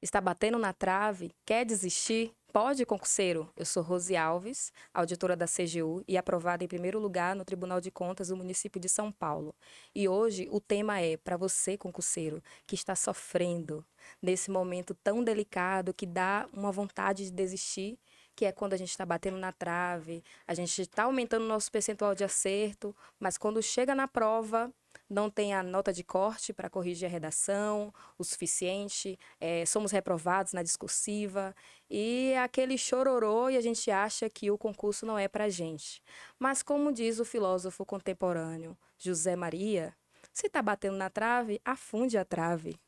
Está batendo na trave? Quer desistir? Pode, concurseiro. Eu sou Rose Alves, auditora da CGU e aprovada em primeiro lugar no Tribunal de Contas do município de São Paulo. E hoje o tema é para você, concurseiro, que está sofrendo nesse momento tão delicado que dá uma vontade de desistir, que é quando a gente está batendo na trave, a gente está aumentando o nosso percentual de acerto, mas quando chega na prova, não tem a nota de corte para corrigir a redação o suficiente, somos reprovados na discursiva e aquele chororô e a gente acha que o concurso não é para a gente. Mas como diz o filósofo contemporâneo José Maria, se está batendo na trave, afunde a trave.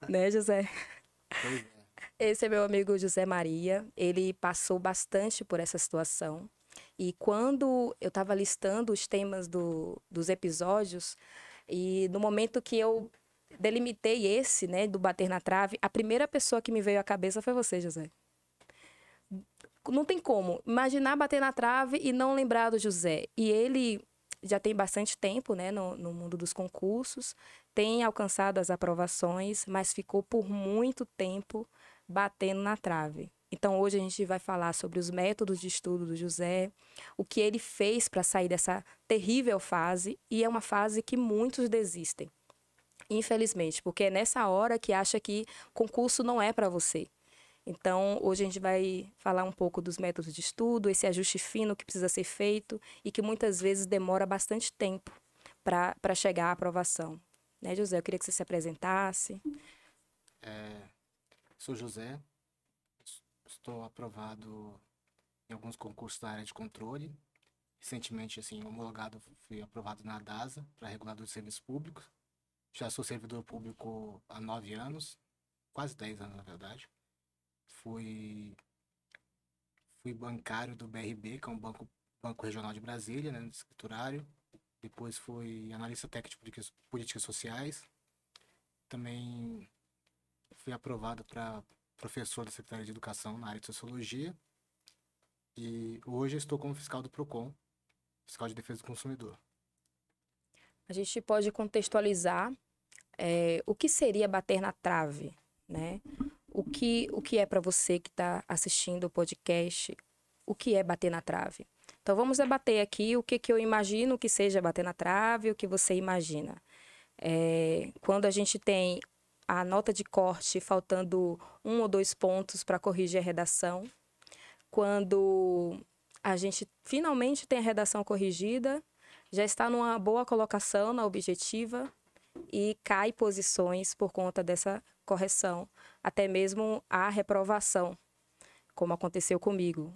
Né, José? Pois é. Esse é meu amigo José Maria, ele passou bastante por essa situação. E quando eu estava listando os temas dos episódios, e no momento que eu delimitei esse, né, do bater na trave, a primeira pessoa que me veio à cabeça foi você, José. Não tem como imaginar bater na trave e não lembrar do José. E ele já tem bastante tempo, né, no mundo dos concursos, tem alcançado as aprovações, mas ficou por muito tempo batendo na trave. Então, hoje a gente vai falar sobre os métodos de estudo do José, o que ele fez para sair dessa terrível fase, e é uma fase que muitos desistem, infelizmente, porque é nessa hora que acha que concurso não é para você. Então, hoje a gente vai falar um pouco dos métodos de estudo, esse ajuste fino que precisa ser feito e que muitas vezes demora bastante tempo para chegar à aprovação. Né, José? Eu queria que você se apresentasse. Sou José, estou aprovado em alguns concursos da área de controle. Recentemente, assim, homologado, fui aprovado na DASA, para regulador de serviços públicos. Já sou servidor público há 9 anos, quase 10 anos, na verdade. Fui bancário do BRB, que é um banco regional de Brasília, né, no escriturário. Depois fui analista técnico de políticas sociais. Também fui aprovado para professor da Secretaria de Educação na área de Sociologia. E hoje estou como fiscal do PROCON, fiscal de defesa do consumidor. A gente pode contextualizar o que seria bater na trave, né? O que é para você que está assistindo o podcast, o que é bater na trave? Então vamos debater aqui o que eu imagino que seja bater na trave, o que você imagina. Quando a gente tem a nota de corte faltando 1 ou 2 pontos para corrigir a redação, quando a gente finalmente tem a redação corrigida, já está numa boa colocação na objetiva e cai posições por conta dessa correção, até mesmo a reprovação, como aconteceu comigo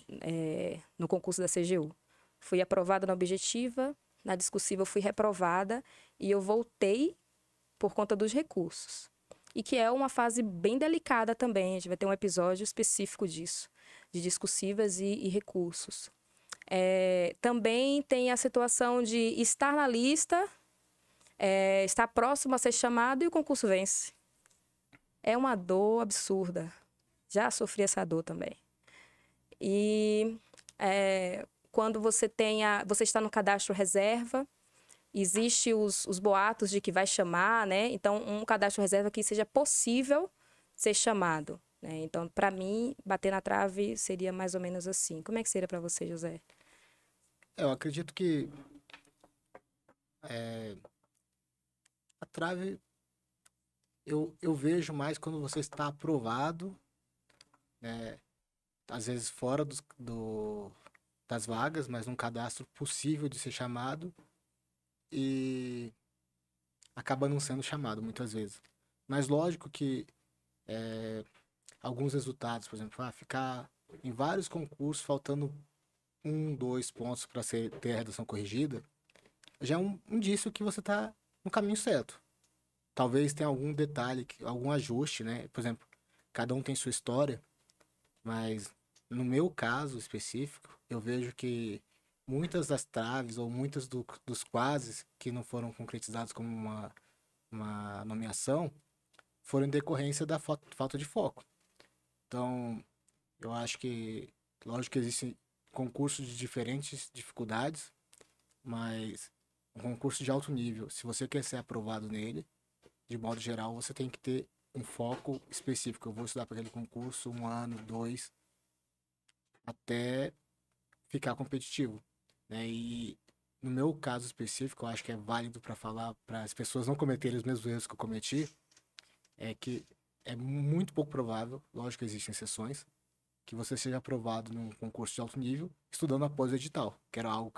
no concurso da CGU. Fui aprovada na objetiva, na discursiva eu fui reprovada e eu voltei por conta dos recursos. E que é uma fase bem delicada também, a gente vai ter um episódio específico disso, de discursivas e recursos. Também tem a situação de estar na lista, estar próximo a ser chamado e o concurso vence. É uma dor absurda. Já sofri essa dor também. E quando você está no cadastro reserva, existe os boatos de que vai chamar, né? Então, um cadastro reserva que seja possível ser chamado, né? Então, para mim, bater na trave seria mais ou menos assim. Como é que seria para você, José? Eu acredito que a trave eu vejo mais quando você está aprovado, né? Às vezes fora das vagas, mas num cadastro possível de ser chamado e acaba não sendo chamado muitas vezes. Mas lógico que alguns resultados, por exemplo, ficar em vários concursos faltando 1, 2 pontos para ter a redação corrigida, já é um indício que você está no caminho certo. Talvez tenha algum detalhe, algum ajuste, né? Por exemplo, cada um tem sua história, mas no meu caso específico, eu vejo que muitas das traves ou muitos dos quases que não foram concretizados como uma nomeação foram em decorrência da falta de foco. Então, eu acho que, lógico que existem concursos de diferentes dificuldades, mas um concurso de alto nível, se você quer ser aprovado nele, de modo geral, você tem que ter um foco específico. Eu vou estudar para aquele concurso 1 ano, 2, até ficar competitivo, né? E no meu caso específico, eu acho que é válido para falar para as pessoas não cometerem os mesmos erros que eu cometi, é que é muito pouco provável, lógico que existem exceções, que você seja aprovado num concurso de alto nível estudando após o edital, que era algo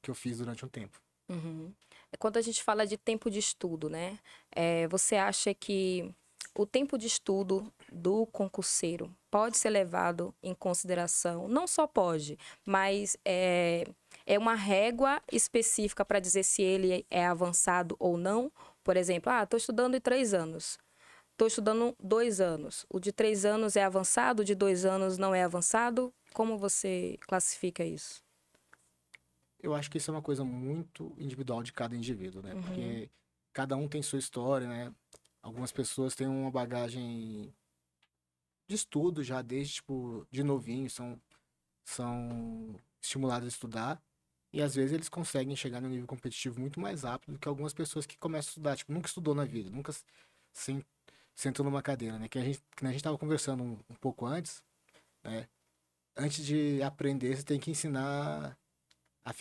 que eu fiz durante um tempo. Uhum. Quando a gente fala de tempo de estudo, né? Você acha que o tempo de estudo do concurseiro pode ser levado em consideração? Não só pode, mas é uma régua específica para dizer se ele é avançado ou não? Por exemplo, estou estudando em 3 anos. Estou estudando 2 anos. O de 3 anos é avançado, o de 2 anos não é avançado? Como você classifica isso? Eu acho que isso é uma coisa muito individual de cada indivíduo, né? Uhum. Porque cada um tem sua história, né? Algumas pessoas têm uma bagagem de estudo já desde, tipo, de novinho, são estimulados a estudar. E às vezes eles conseguem chegar no nível competitivo muito mais rápido do que algumas pessoas que começam a estudar, tipo, nunca estudou na vida, nunca sen- sentou numa cadeira, né? Que a gente tava conversando um pouco antes, né? Antes de aprender, você tem que ensinar a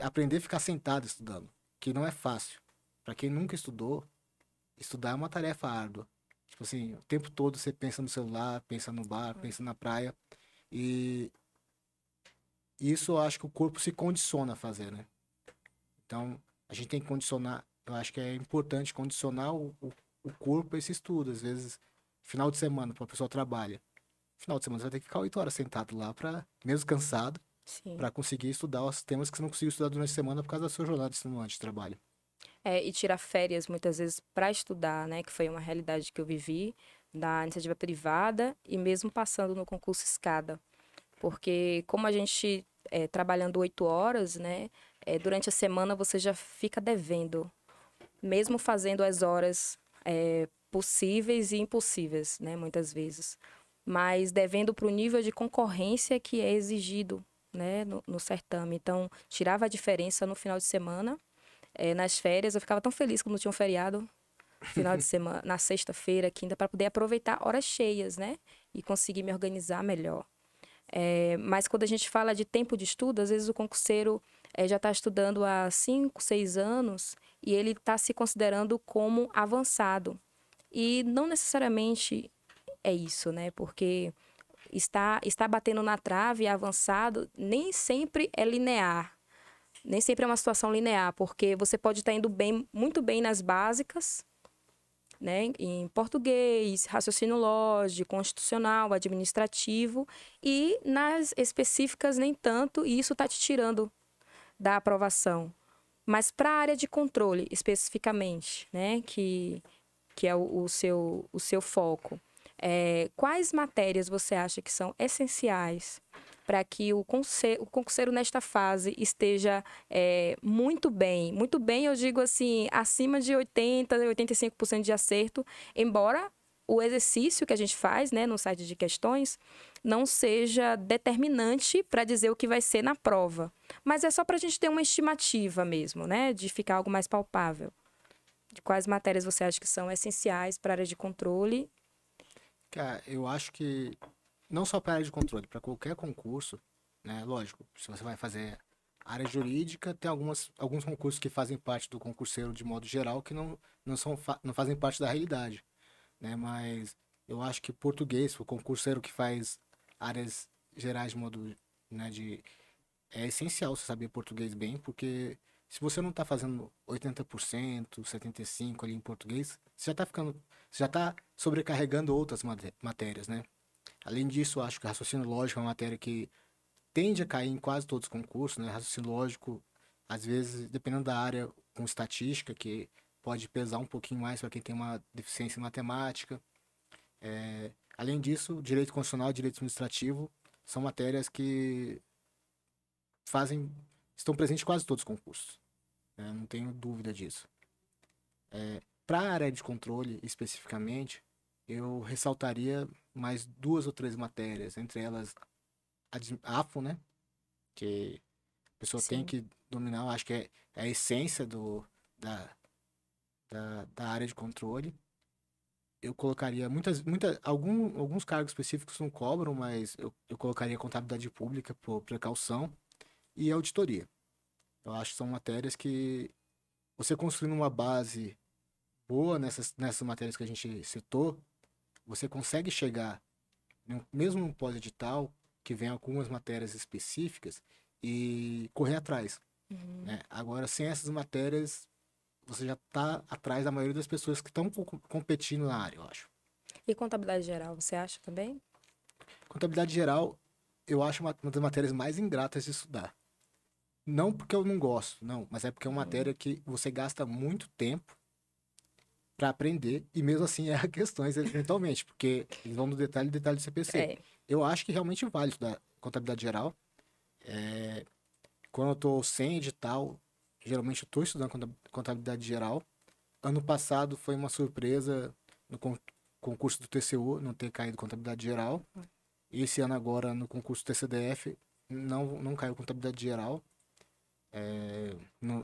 aprender a ficar sentado estudando, que não é fácil. Para quem nunca estudou, estudar é uma tarefa árdua. Tipo assim, o tempo todo você pensa no celular, pensa no bar, pensa na praia, e isso eu acho que o corpo se condiciona a fazer, né? Então, a gente tem que condicionar, eu acho que é importante condicionar o corpo a esse estudo. Às vezes, final de semana, para a pessoa trabalha. Final de semana você vai ter que ficar 8 horas sentado lá, mesmo cansado, Sim. para conseguir estudar os temas que você não conseguiu estudar durante a semana por causa da sua jornada extenuante de trabalho. E tirar férias muitas vezes para estudar, né? Que foi uma realidade que eu vivi da iniciativa privada e mesmo passando no concurso escada. Porque como a gente trabalhando 8 horas, né? Durante a semana você já fica devendo, mesmo fazendo as horas possíveis e impossíveis, né? Muitas vezes. Mas devendo para o nível de concorrência que é exigido, né? No certame. Então, tirava a diferença no final de semana nas férias, eu ficava tão feliz quando tinha um feriado, final de semana, na sexta-feira, quinta, para poder aproveitar horas cheias, né? E conseguir me organizar melhor. Mas quando a gente fala de tempo de estudo, às vezes o concurseiro já está estudando há 5, 6 anos e ele está se considerando como avançado. E não necessariamente é isso, né? Porque está batendo na trave, avançado, nem sempre é linear. Nem sempre é uma situação linear, porque você pode estar indo bem, muito bem nas básicas, né, em português, raciocínio lógico, constitucional, administrativo, e nas específicas nem tanto, e isso está te tirando da aprovação. Mas para a área de controle, especificamente, né, que é o seu foco, quais matérias você acha que são essenciais para que o concurseiro nesta fase esteja muito bem? Muito bem, eu digo assim, acima de 80%, 85% de acerto, embora o exercício que a gente faz, né, no site de questões não seja determinante para dizer o que vai ser na prova. Mas é só para a gente ter uma estimativa mesmo, né, de ficar algo mais palpável. De quais matérias você acha que são essenciais para a área de controle? Cara, eu acho que não só para área de controle, para qualquer concurso, né? Lógico, se você vai fazer área jurídica, tem alguns concursos que fazem parte do concurseiro de modo geral que não fazem parte da realidade, né? Mas eu acho que português, o concurseiro que faz áreas gerais de modo, né, é essencial você saber português bem, porque se você não está fazendo 80%, 75% ali em português, você já tá sobrecarregando outras matérias, né? Além disso, eu acho que raciocínio lógico é uma matéria que tende a cair em quase todos os concursos, né? Raciocínio lógico, às vezes, dependendo da área, com estatística, que pode pesar um pouquinho mais para quem tem uma deficiência em matemática. Além disso, direito constitucional e direito administrativo são matérias que fazem, estão presentes em quase todos os concursos, né? Não tenho dúvida disso. Para a área de controle, especificamente, eu ressaltaria mais 2 ou 3 matérias, entre elas AFO, né? Que a pessoa tem Sim. que dominar, eu acho que é a essência da área de controle. eu colocaria alguns cargos específicos não cobram, mas eu colocaria contabilidade pública por precaução e auditoria. Eu acho que são matérias que você construindo uma base boa nessas matérias que a gente citou, você consegue chegar, mesmo no pós-edital, que vem algumas matérias específicas, e correr atrás, Uhum. né? Agora, sem essas matérias, você já está atrás da maioria das pessoas que estão competindo na área, eu acho. E contabilidade geral, você acha também? Contabilidade geral, eu acho uma das matérias mais ingratas de estudar. Não porque eu não gosto, não, mas é porque é uma Uhum. matéria que você gasta muito tempo para aprender e mesmo assim erra questões eventualmente, porque eles vão no detalhe do CPC. É, Eu acho que realmente vale estudar contabilidade geral. Quando eu tô sem edital, geralmente eu tô estudando contabilidade geral. Ano passado foi uma surpresa no concurso do TCU não ter caído contabilidade geral. Esse ano agora no concurso do TCDF não caiu contabilidade geral,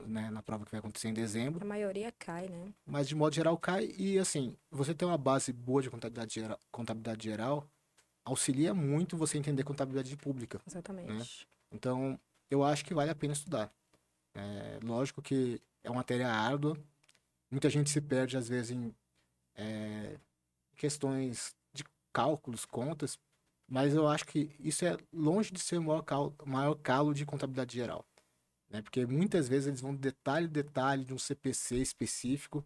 né, na prova que vai acontecer em dezembro. a maioria cai, né? Mas de modo geral cai e assim, você ter uma base boa de contabilidade geral auxilia muito você entender contabilidade pública, né? Exatamente. Então, eu acho que vale a pena estudar. É lógico que é uma matéria árdua, muita gente se perde às vezes em questões de cálculos, contas, mas eu acho que isso é longe de ser o maior calo de contabilidade geral, né? Porque muitas vezes eles vão detalhe de um CPC específico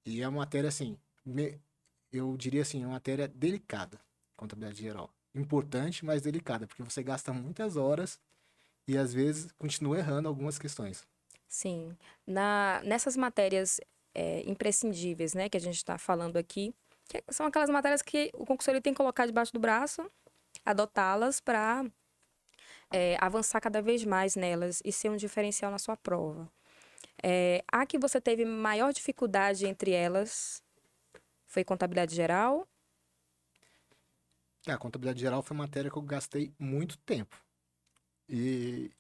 e é uma matéria assim, eu diria assim, é uma matéria delicada, contabilidade geral. Importante, mas delicada, porque você gasta muitas horas e às vezes continua errando algumas questões. Sim. Nessas matérias imprescindíveis, né, que a gente está falando aqui, que são aquelas matérias que o concurso ele tem que colocar debaixo do braço, adotá-las para avançar cada vez mais nelas e ser um diferencial na sua prova. A que você teve maior dificuldade entre elas foi contabilidade geral? A contabilidade geral foi uma matéria que eu gastei muito tempo. E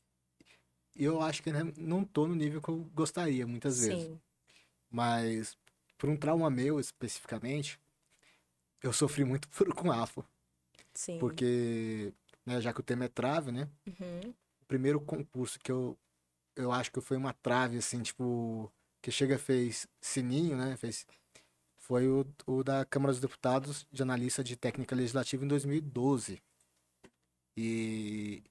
eu acho que ainda não tô no nível que eu gostaria, muitas vezes. Sim, Mas, por um trauma meu especificamente, eu sofri muito com AFO. sim. Porque, né, já que o tema é trave, né? Uhum. O primeiro concurso que eu acho que foi uma trave, assim, tipo, que chega fez sininho, né? Foi o da Câmara dos Deputados de analista de técnica legislativa em 2012. E,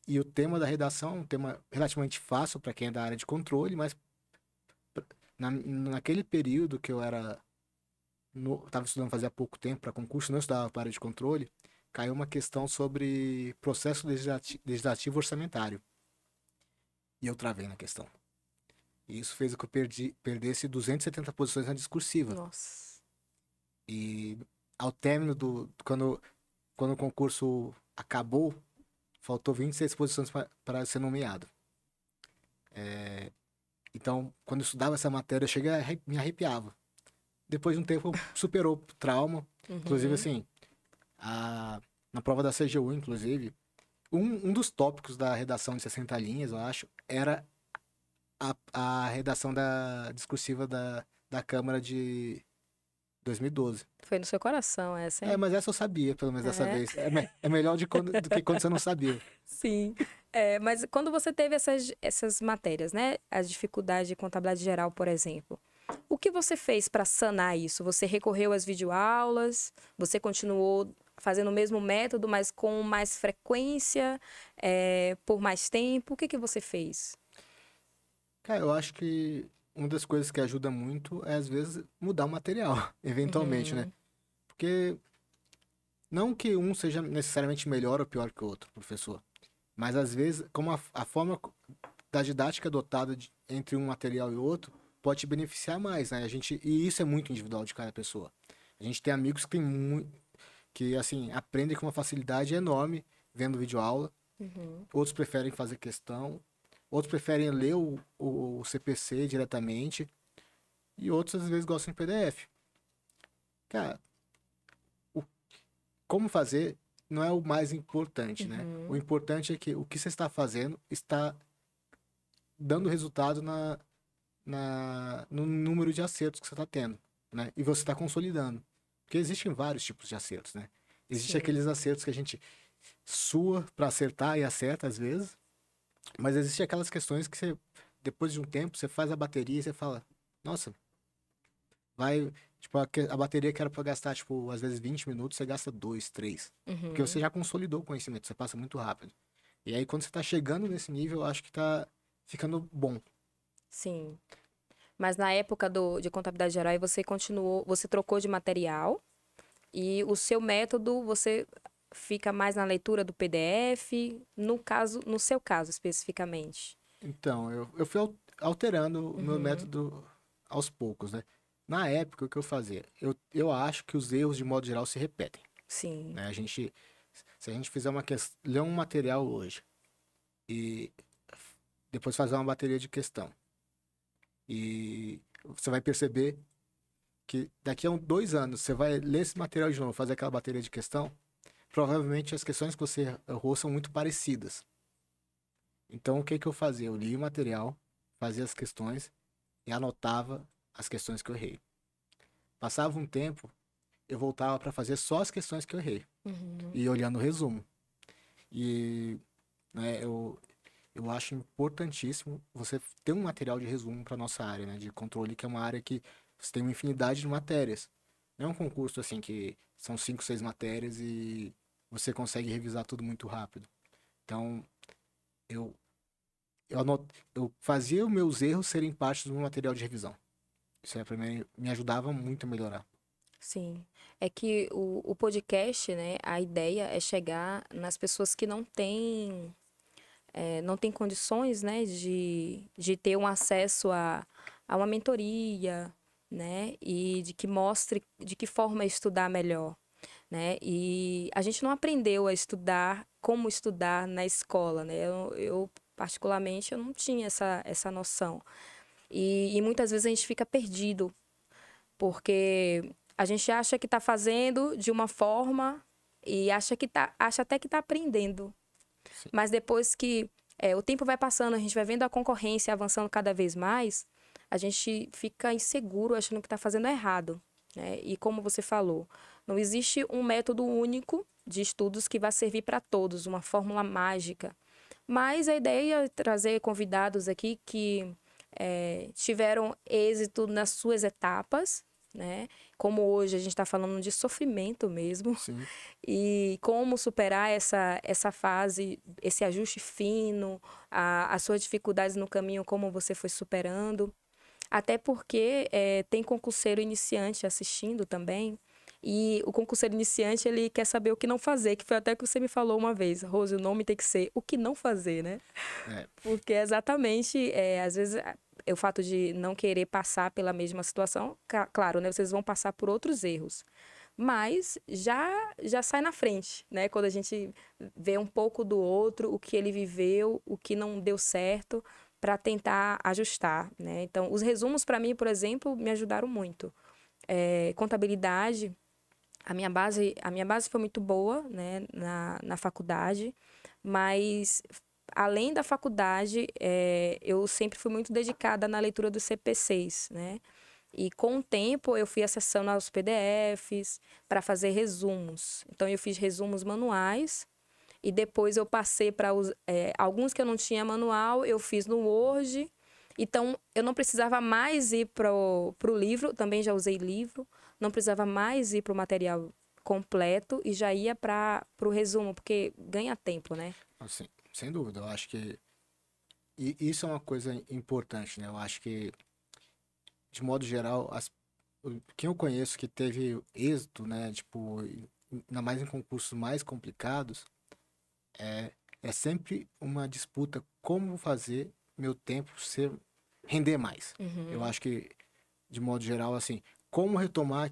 e o tema da redação é um tema relativamente fácil para quem é da área de controle, mas naquele período que eu estava estudando fazia pouco tempo para concurso, não estudava para área de controle, caiu uma questão sobre processo legislativo orçamentário. E eu travei na questão. E isso fez com que eu perdesse 270 posições na discursiva. Nossa. E ao término quando o concurso acabou, faltou 26 posições para ser nomeado. Então, quando eu estudava essa matéria, eu cheguei me arrepiava. Depois de um tempo, superou o trauma. Inclusive, Uhum. assim, na prova da CGU, inclusive, um dos tópicos da redação de 60 linhas, eu acho, era a redação da discursiva da Câmara de 2012. Foi no seu coração essa, É, hein? mas essa eu sabia, pelo menos dessa É. vez. É melhor do que quando você não sabia. Sim. Mas quando você teve essas matérias, né? As dificuldades de contabilidade geral, por exemplo. O que você fez para sanar isso? Você recorreu às videoaulas? Você continuou fazendo o mesmo método, mas com mais frequência, por mais tempo? O que você fez? Cara, eu acho que uma das coisas que ajuda muito é, às vezes, mudar o material, eventualmente, né? Uhum. Porque não que um seja necessariamente melhor ou pior que o outro, professor. Mas, às vezes, como a forma da didática adotada entre um material e outro pode te beneficiar mais, né? E isso é muito individual de cada pessoa. A gente tem amigos que tem que, assim, aprendem com uma facilidade enorme vendo videoaula. Uhum. Outros preferem fazer questão. Outros preferem ler o CPC diretamente. E outros, às vezes, gostam de PDF. Cara, o, como fazer não é o mais importante, né? O Uhum. importante é que o que você está fazendo está dando resultado no número de acertos que você está tendo. né? E você está consolidando. Porque existem vários tipos de acertos, né? Existem Sim. aqueles acertos que a gente sua para acertar e acerta às vezes, mas existem aquelas questões que você, depois de um tempo, você faz a bateria e você fala, nossa, vai, tipo, a bateria que era para gastar, tipo, às vezes 20 minutos, você gasta 2 3 porque você Uhum. já consolidou o conhecimento, você passa muito rápido. E aí, quando você tá chegando nesse nível, eu acho que tá ficando bom. Sim. Mas na época de contabilidade geral, aí você continuou, você trocou de material e o seu método, você fica mais na leitura do PDF, no caso, no seu caso especificamente. Então, eu fui alterando o meu Uhum. método aos poucos, né? Na época, o que eu fazia? Eu acho que os erros, de modo geral, se repetem, Sim. né? Se a gente fizer ler um material hoje e depois fazer uma bateria de questão, e você vai perceber que daqui a 2 anos você vai ler esse material de novo, fazer aquela bateria de questão, provavelmente as questões que você errou são muito parecidas. Então, o que que eu fazia? Eu lia o material, fazia as questões e anotava as questões que eu errei. Passava um tempo, eu voltava para fazer só as questões que eu errei Uhum. e ia olhando o resumo. E né, eu acho importantíssimo você ter um material de resumo para nossa área, né, de controle, que é uma área que você tem uma infinidade de matérias. Não é um concurso assim que são 5, 6 matérias e você consegue revisar tudo muito rápido. Então, eu eu fazia os meus erros serem parte do meu material de revisão. Isso aí, para mim, me ajudava muito a melhorar. Sim. É que o podcast, né, a ideia é chegar nas pessoas que não têm condições, né, de ter um acesso a uma mentoria, né, e de que mostre de que forma estudar melhor, né? E a gente não aprendeu a estudar como estudar na escola, né? Particularmente, eu não tinha essa noção. E muitas vezes a gente fica perdido, porque a gente acha que está fazendo de uma forma e acha até que está aprendendo. Sim, Mas depois que o tempo vai passando, a gente vai vendo a concorrência avançando cada vez mais, a gente fica inseguro achando que está fazendo errado, né? E como você falou, não existe um método único de estudos que vai servir para todos, uma fórmula mágica. Mas a ideia é trazer convidados aqui que tiveram êxito nas suas etapas, né? Como hoje a gente está falando de sofrimento mesmo, sim, e como superar essa fase, esse ajuste fino, as suas dificuldades no caminho, como você foi superando. Até porque tem concurseiro iniciante assistindo também. E o concurseiro iniciante, ele quer saber o que não fazer, que foi até o que você me falou uma vez. Rose, o nome tem que ser o que não fazer, né? é, Porque exatamente, às vezes, o fato de não querer passar pela mesma situação, claro, né? Vocês vão passar por outros erros. Mas já sai na frente, né? Quando a gente vê um pouco do outro, o que ele viveu, o que não deu certo, para tentar ajustar, né? Então, os resumos para mim, por exemplo, me ajudaram muito. Contabilidade, a minha base foi muito boa, né, na faculdade, mas além da faculdade, eu sempre fui muito dedicada na leitura dos CPCs, né? E com o tempo eu fui acessando aos PDFs para fazer resumos. Então eu fiz resumos manuais e depois eu passei para alguns que eu não tinha manual, eu fiz no Word. Então eu não precisava mais ir para o livro, também já usei livro, não precisava mais ir para o material completo e já ia para o resumo, porque ganha tempo, né? assim, sem dúvida. Eu acho que isso é uma coisa importante, né? Eu acho que, de modo geral, quem eu conheço que teve êxito, né? Tipo, ainda mais em concursos mais complicados, é sempre uma disputa como fazer meu tempo render mais. Eu Uhum. acho que, de modo geral, assim, como retomar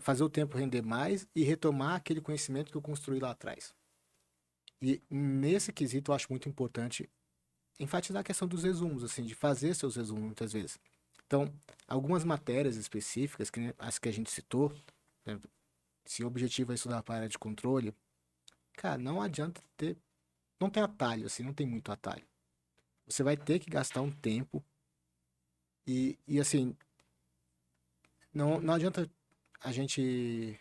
fazer o tempo render mais e retomar aquele conhecimento que eu construí lá atrás. E nesse quesito eu acho muito importante enfatizar a questão dos resumos, assim, de fazer seus resumos muitas vezes. Então, algumas matérias específicas, que nem as que a gente citou, né, se o objetivo é estudar para a área de controle, cara, não adianta não tem atalho, assim, não tem muito atalho. Você vai ter que gastar um tempo e assim, Não adianta a gente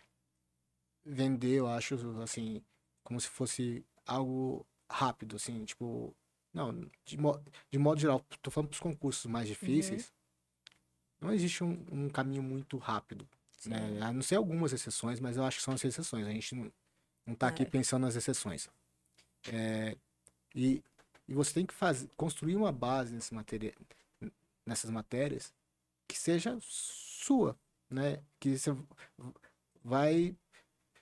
vender, eu acho, assim, como se fosse algo rápido, assim, tipo, não, de modo geral, tô falando pros concursos mais Uhum. difíceis, não existe um caminho muito rápido, né? Sim. A não ser algumas exceções, mas eu acho que são as exceções, a gente não tá aqui É. pensando nas exceções. E, e você tem que construir uma base nessas matérias que seja sua, né? Que você vai,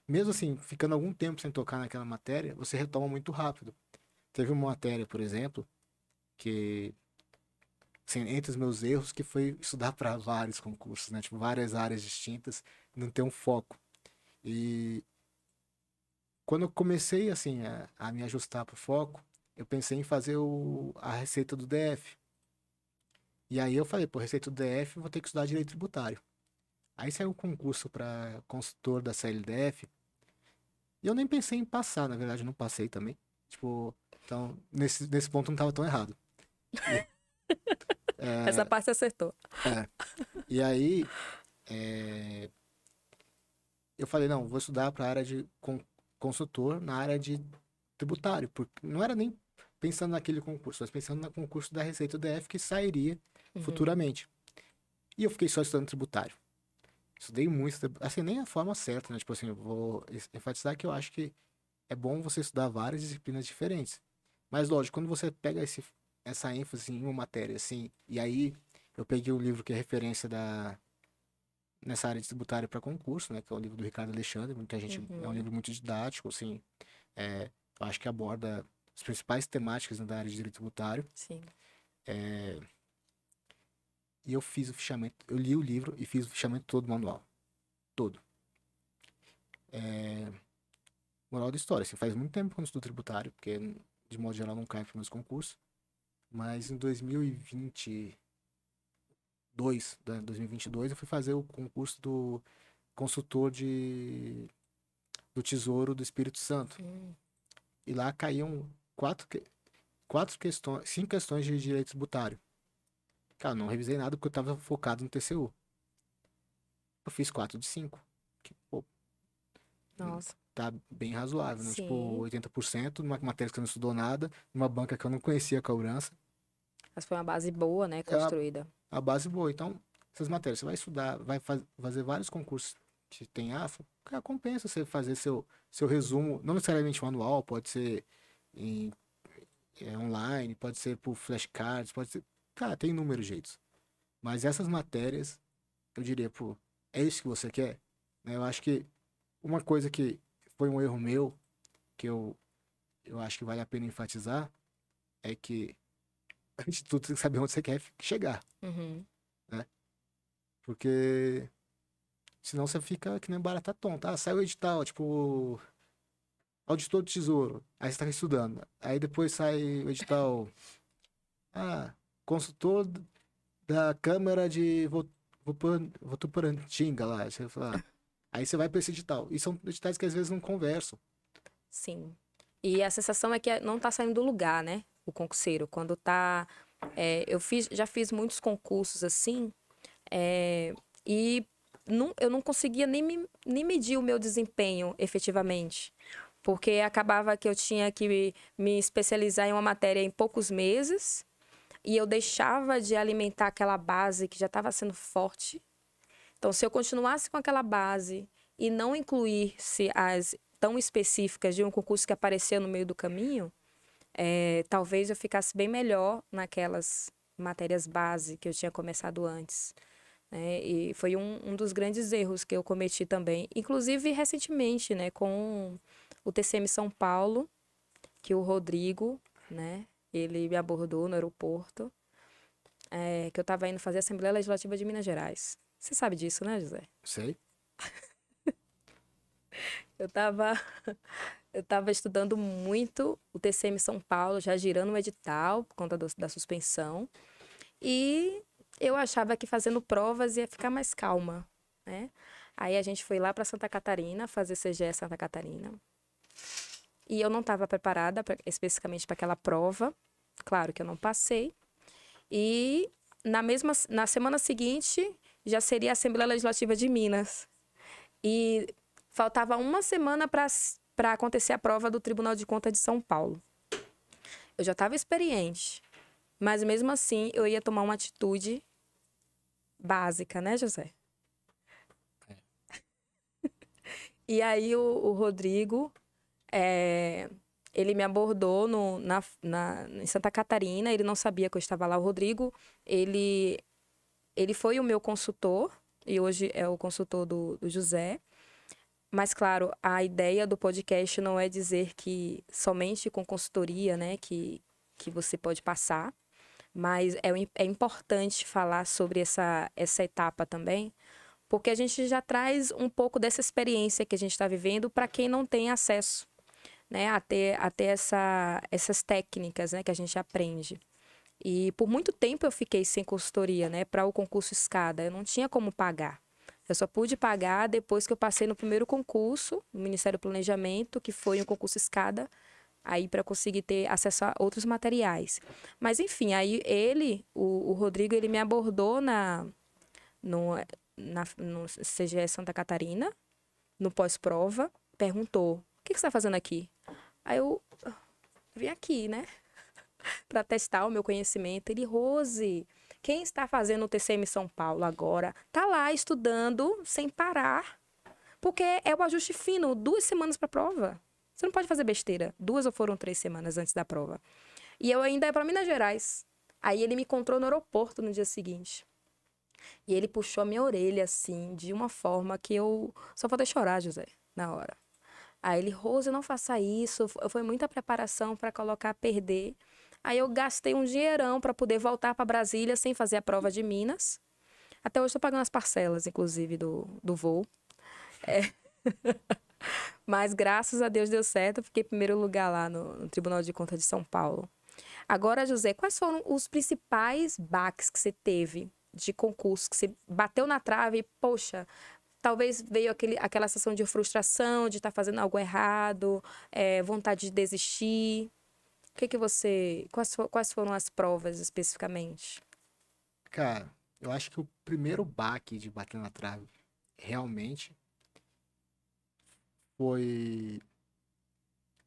mesmo assim, ficando algum tempo sem tocar naquela matéria, você retoma muito rápido. Teve uma matéria, por exemplo, que, assim, entre os meus erros, que foi estudar para vários concursos, né? Tipo, várias áreas distintas, não ter um foco. E quando eu comecei, assim, a me ajustar para o foco, eu pensei em fazer a receita do DF. E aí eu falei, pô, receita do DF, eu vou ter que estudar direito tributário. Aí saiu um concurso para consultor da CLDF, e eu nem pensei em passar, na verdade, eu não passei também. Tipo, então, nesse ponto não estava tão errado. E, Essa parte você acertou. é, e aí, é, eu falei, não, vou estudar para a área de consultor na área de tributário, porque não era nem pensando naquele concurso, mas pensando no concurso da Receita do DF que sairia Uhum. futuramente. E eu fiquei só estudando tributário. Estudei muito, assim, nem a forma certa, né? Tipo assim, eu vou enfatizar que eu acho que é bom você estudar várias disciplinas diferentes. Mas, lógico, quando você pega essa ênfase em uma matéria, assim, e aí eu peguei o livro que é referência nessa área de tributário para concurso, né? Que é o livro do Ricardo Alexandre, muita gente, é um Uhum. livro muito didático, assim, eu acho que aborda as principais temáticas, né, da área de direito tributário. Sim. E eu fiz o fichamento, eu li o livro e fiz o fichamento todo do manual. Todo. Moral da história, assim, faz muito tempo que eu não estudo tributário, porque de modo geral não cai para meus concursos. Mas em 2022, eu fui fazer o concurso do consultor do Tesouro do Espírito Santo. Hum. E lá caíam quatro questões, cinco questões de direito tributário. Cara, não revisei nada porque eu estava focado no TCU. Eu fiz 4 de 5. Que, pô, Nossa. tá bem razoável, né? Tipo, Sim. 80% numa matéria que eu não estudou nada, numa banca que eu não conhecia a cobrança. Mas foi uma base boa, né? É Construída. a base boa. Então, essas matérias, você vai estudar, vai fazer vários concursos que tem AFA, cara, compensa você fazer seu resumo, não necessariamente manual, pode ser em, online, pode ser por flashcards, pode ser. Cara, tem inúmeros jeitos. Mas essas matérias, eu diria, pô, é isso que você quer? Né? Eu acho que uma coisa que foi um erro meu, que eu acho que vale a pena enfatizar, é que, antes de tudo, você tem que saber onde você quer chegar, Uhum. né? Porque senão você fica que nem barata tonta. Ah, saiu o edital, tipo, auditor do tesouro. Aí você tá estudando. Aí depois sai o edital. Ah, consultor da Câmara de Votuporantinga lá. Você fala, aí você vai pra esse edital. E são editais que às vezes não conversam. Sim. E a sensação é que não tá saindo do lugar, né? O concurseiro. Quando tá. Já fiz muitos concursos assim, e eu não conseguia nem medir o meu desempenho efetivamente. Porque acabava que eu tinha que me especializar em uma matéria em poucos meses, e eu deixava de alimentar aquela base que já estava sendo forte. Então, se eu continuasse com aquela base e não incluísse as tão específicas de um concurso que aparecia no meio do caminho, talvez eu ficasse bem melhor naquelas matérias base que eu tinha começado antes, né? E foi um dos grandes erros que eu cometi também, inclusive recentemente, né, com o TCM São Paulo, que o Rodrigo, né, ele me abordou no aeroporto, que eu estava indo fazer a Assembleia Legislativa de Minas Gerais. Você sabe disso, né, José? Sei. Eu estava eu tava estudando muito o TCM São Paulo, já girando o edital por conta da suspensão. E eu achava que fazendo provas ia ficar mais calma, né? Aí a gente foi lá para Santa Catarina fazer CGE Santa Catarina. E eu não estava preparada especificamente para aquela prova. Claro que eu não passei. E na semana seguinte, já seria a Assembleia Legislativa de Minas. E faltava uma semana para acontecer a prova do Tribunal de Contas de São Paulo. Eu já estava experiente, mas mesmo assim eu ia tomar uma atitude básica, né, José? E aí o Rodrigo, ele me abordou em Santa Catarina, ele não sabia que eu estava lá. O Rodrigo, ele foi o meu consultor, e hoje é o consultor do José. Mas, claro, a ideia do podcast não é dizer que somente com consultoria, né, que você pode passar, mas é importante falar sobre essa etapa também, porque a gente já traz um pouco dessa experiência que a gente está vivendo para quem não tem acesso, né, a ter essas técnicas, né, que a gente aprende. E por muito tempo eu fiquei sem consultoria, né, para o concurso escada. Eu não tinha como pagar. Eu só pude pagar depois que eu passei no primeiro concurso, no Ministério do Planejamento, que foi um concurso escada, aí para conseguir ter acesso a outros materiais. Mas enfim, aí o Rodrigo, ele me abordou no CGE Santa Catarina, no pós-prova, perguntou: o que você está fazendo aqui? Aí eu vim aqui, né, para testar o meu conhecimento. Ele: Rose, quem está fazendo o TCM São Paulo agora tá lá estudando sem parar, porque é o ajuste fino, 2 semanas para a prova. Você não pode fazer besteira. 2 ou foram 3 semanas antes da prova. E eu ainda ia para Minas Gerais. Aí ele me encontrou no aeroporto no dia seguinte. E ele puxou a minha orelha, assim, de uma forma que eu só faltei chorar, José, na hora. Aí ele: Rose, não faça isso. Foi muita preparação para colocar a perder. Aí eu gastei um dinheirão para poder voltar para Brasília sem fazer a prova de Minas. Até hoje estou pagando as parcelas, inclusive, do voo. Mas graças a Deus deu certo. Eu fiquei em primeiro lugar lá no Tribunal de Contas de São Paulo. Agora, José, quais foram os principais baques que você teve de concurso, que você bateu na trave e, poxa, talvez veio aquela sensação de frustração, de estar fazendo algo errado, vontade de desistir? Quais foram as provas especificamente? Cara, eu acho que o primeiro baque de bater na trave realmente foi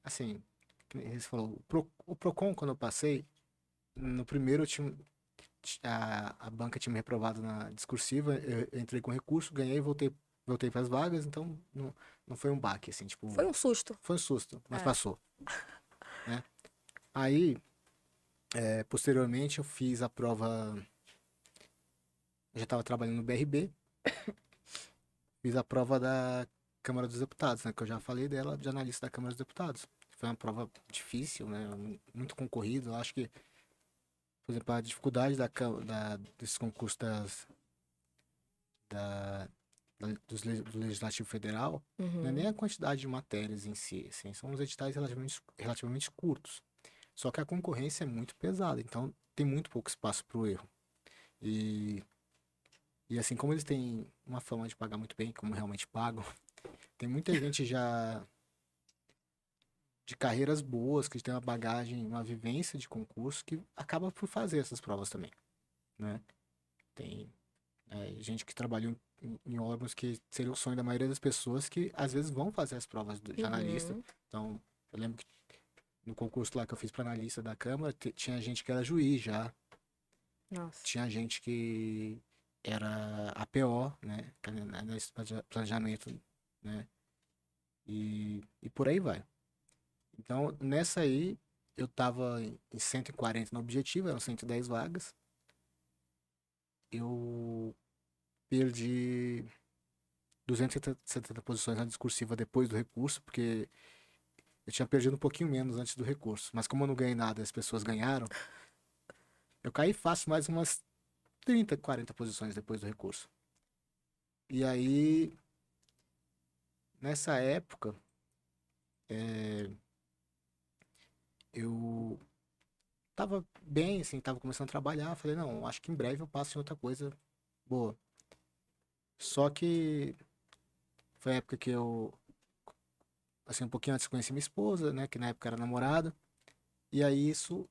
assim, que nem você falou, o Procon, quando eu passei, no primeiro eu tinha, a banca tinha me reprovado na discursiva, eu entrei com recurso, ganhei e voltei para as vagas, então não foi um baque, assim, Foi tipo, um susto. foi um susto, mas É. passou, né? Aí, posteriormente, eu fiz a prova, eu já estava trabalhando no BRB, fiz a prova da Câmara dos Deputados, né, que eu já falei dela, de analista da Câmara dos Deputados. Foi uma prova difícil, né, muito concorrido, eu acho que, por exemplo, a dificuldade desse concurso da, do Legislativo Federal não é nem Uhum. a quantidade de matérias em si, assim, são os editais relativamente curtos. Só que a concorrência é muito pesada, então tem muito pouco espaço para o erro. E, e assim, como eles têm uma fama de pagar muito bem, como realmente pagam, tem muita gente já de carreiras boas, que tem uma bagagem, uma vivência de concurso, que acaba por fazer essas provas também, né? Tem gente que trabalhou em órgãos que seria o sonho da maioria das pessoas que às vezes vão fazer as provas de analista. Uhum. Então, eu lembro que no concurso lá que eu fiz para analista da Câmara, tinha gente que era juiz já, Nossa. tinha gente que era APO, né, que é nesse planejamento, né, e por aí vai. Então, nessa aí, eu tava em 140 no objetivo, eram 110 vagas. Eu perdi 270 posições na discursiva depois do recurso, porque eu tinha perdido um pouquinho menos antes do recurso. Mas como eu não ganhei nada e as pessoas ganharam, eu caí fácil mais umas 30, 40 posições depois do recurso. E aí, nessa época, eu tava bem, assim, tava começando a trabalhar. Falei, não, acho que em breve eu passo em outra coisa boa. Só que foi a época que eu, assim, um pouquinho antes conheci minha esposa, né, que na época era namorada. E aí isso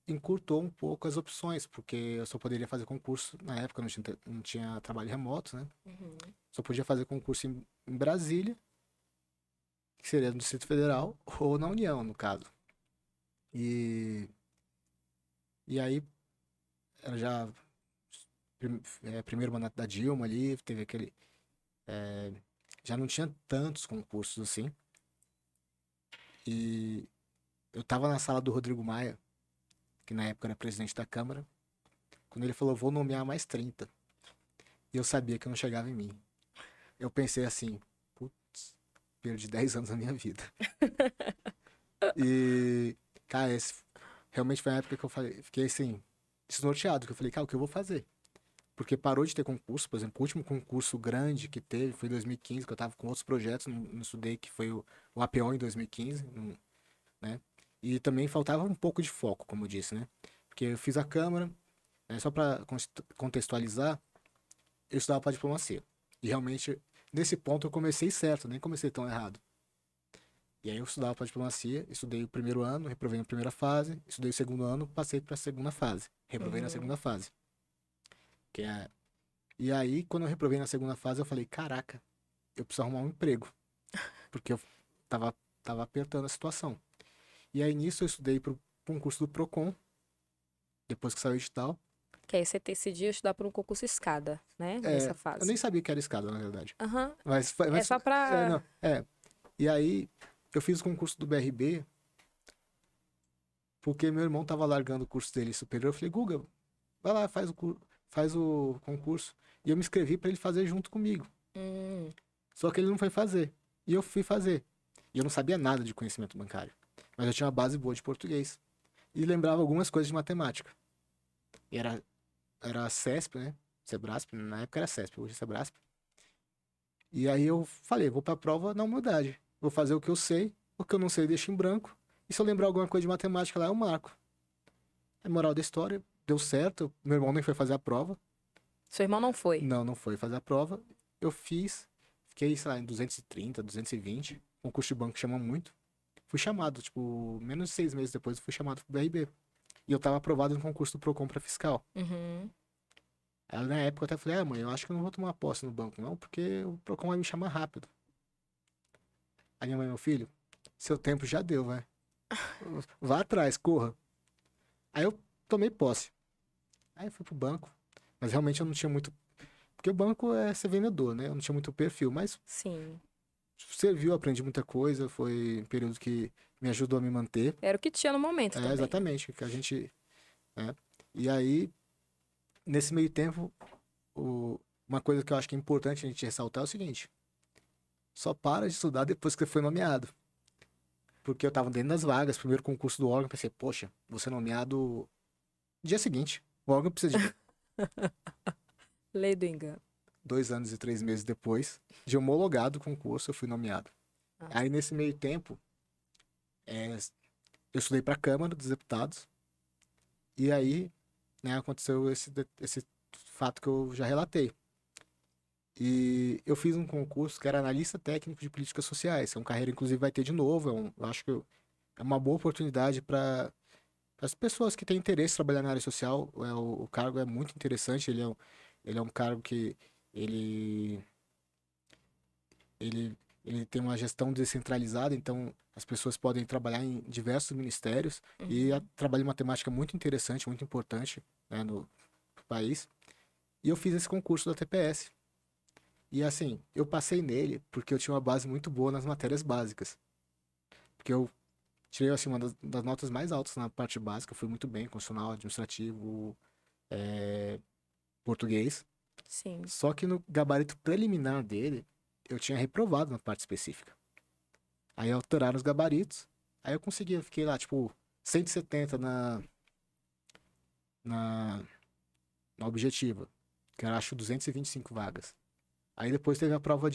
encurtou um pouco as opções, porque eu só poderia fazer concurso, na época não tinha trabalho remoto, né? Uhum. Só podia fazer concurso em Brasília, que seria no Distrito Federal, ou na União, no caso. E, e aí, era já primeiro mandato da Dilma ali, teve aquele. Já não tinha tantos concursos assim. E eu tava na sala do Rodrigo Maia, que na época era presidente da Câmara, quando ele falou, vou nomear mais 30. E eu sabia que eu não chegava em mim. Eu pensei assim, putz, perdi 10 anos da minha vida. E, cara, esse realmente foi a época que eu falei, fiquei assim, desnorteado, que eu falei, cara, o que eu vou fazer? Porque parou de ter concurso, por exemplo, o último concurso grande que teve foi em 2015, que eu tava com outros projetos, não estudei, que foi o APO em 2015, né? E também faltava um pouco de foco, como eu disse, né? Porque eu fiz a Câmara, né, só para contextualizar, eu estudava para diplomacia. E realmente, nesse ponto, eu comecei certo, nem comecei tão errado. E aí eu estudava para diplomacia, estudei o primeiro ano, reprovei na primeira fase, estudei o segundo ano, passei para a segunda fase, reprovei na Uhum. segunda fase. Que é... E aí, quando eu reprovei na segunda fase, eu falei, caraca, eu preciso arrumar um emprego, porque eu tava, tava apertando a situação. E aí, nisso, eu estudei para um curso do Procon, depois que saiu o edital. Que aí você decidiu estudar para um concurso escada, né? Nessa Eu fase. nem sabia que era escada, na verdade. Aham. É Mas só pra. não, E aí, eu fiz o concurso do BRB, porque meu irmão tava largando o curso dele superior. Eu falei, Guga, vai lá, faz o concurso. E eu me inscrevi para ele fazer junto comigo. Hum, Só que ele não foi fazer. E eu fui fazer. E eu não sabia nada de conhecimento bancário. Mas eu tinha uma base boa de português. E lembrava algumas coisas de matemática. E era a CESP, né? Sebrasp, na época era CESP, hoje é Sebrasp. E aí eu falei, vou pra prova na humildade. Vou fazer o que eu sei, o que eu não sei eu deixo em branco. E se eu lembrar alguma coisa de matemática lá, eu marco. A moral da história, deu certo. Meu irmão nem foi fazer a prova. seu irmão não foi. Não foi fazer a prova. Eu fiz, fiquei, sei lá, em 230, 220. Concurso de banco chama muito. Fui chamado, tipo, menos de 6 meses depois eu fui chamado pro BRB. E eu tava aprovado no concurso do Procon pra fiscal. Uhum. Aí na época eu até falei, mãe, eu acho que eu não vou tomar posse no banco, não, porque o Procon vai me chamar rápido. Aí minha mãe, meu filho, seu tempo já deu, vai. Vá atrás, corra. Aí eu tomei posse. Aí eu fui pro banco. Mas realmente eu não tinha muito. Porque o banco é ser vendedor, né? Eu não tinha muito perfil. Mas Sim. serviu, aprendi muita coisa. Foi um período que me ajudou a me manter. Era o que tinha no momento É, também. exatamente. Que a gente. Né? E aí, nesse meio tempo, uma coisa que eu acho que é importante a gente ressaltar é o seguinte: só para de estudar depois que você foi nomeado. Porque eu tava dentro das vagas, primeiro concurso do órgão, pensei, poxa, vou ser nomeado no dia seguinte. O órgão precisa de mim. Lei do engano. 2 anos e 3 meses depois de homologado o concurso, eu fui nomeado. Ah, Aí, nesse meio tempo, eu estudei para a Câmara dos Deputados. E aí, né, aconteceu esse fato que eu já relatei. E eu fiz um concurso que era analista técnico de políticas sociais. É uma carreira, inclusive, vai ter de novo. Eu acho que é uma boa oportunidade para as pessoas que têm interesse em trabalhar na área social. O cargo é muito interessante. Ele é um cargo que ele, ele tem uma gestão descentralizada, então as pessoas podem trabalhar em diversos ministérios. E uhum. trabalho em matemática muito interessante, muito importante, né, no país. E eu fiz esse concurso da TPS. E assim, eu passei nele porque eu tinha uma base muito boa nas matérias básicas. Porque eu tirei assim, uma das notas mais altas na parte básica, fui muito bem, constitucional, administrativo, português. Sim. Só que no gabarito preliminar dele, eu tinha reprovado na parte específica. Aí alteraram os gabaritos, aí eu consegui, eu fiquei lá, tipo, 170 na, na objetiva, que era, acho, 225 vagas. Aí depois teve a prova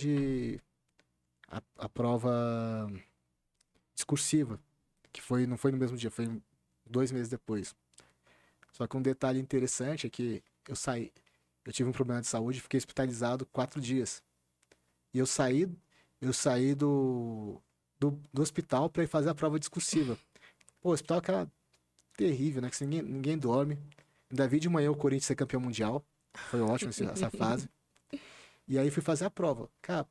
a prova discursiva, que não foi no mesmo dia, foi 2 meses depois. Só que um detalhe interessante é que eu tive um problema de saúde e fiquei hospitalizado 4 dias. E eu saí do hospital para ir fazer a prova discursiva. Pô, o hospital é aquela terrível, né? Que ninguém dorme. Ainda vi de manhã o Corinthians ser campeão mundial. Foi ótimo essa fase. E aí fui fazer a prova. Cara,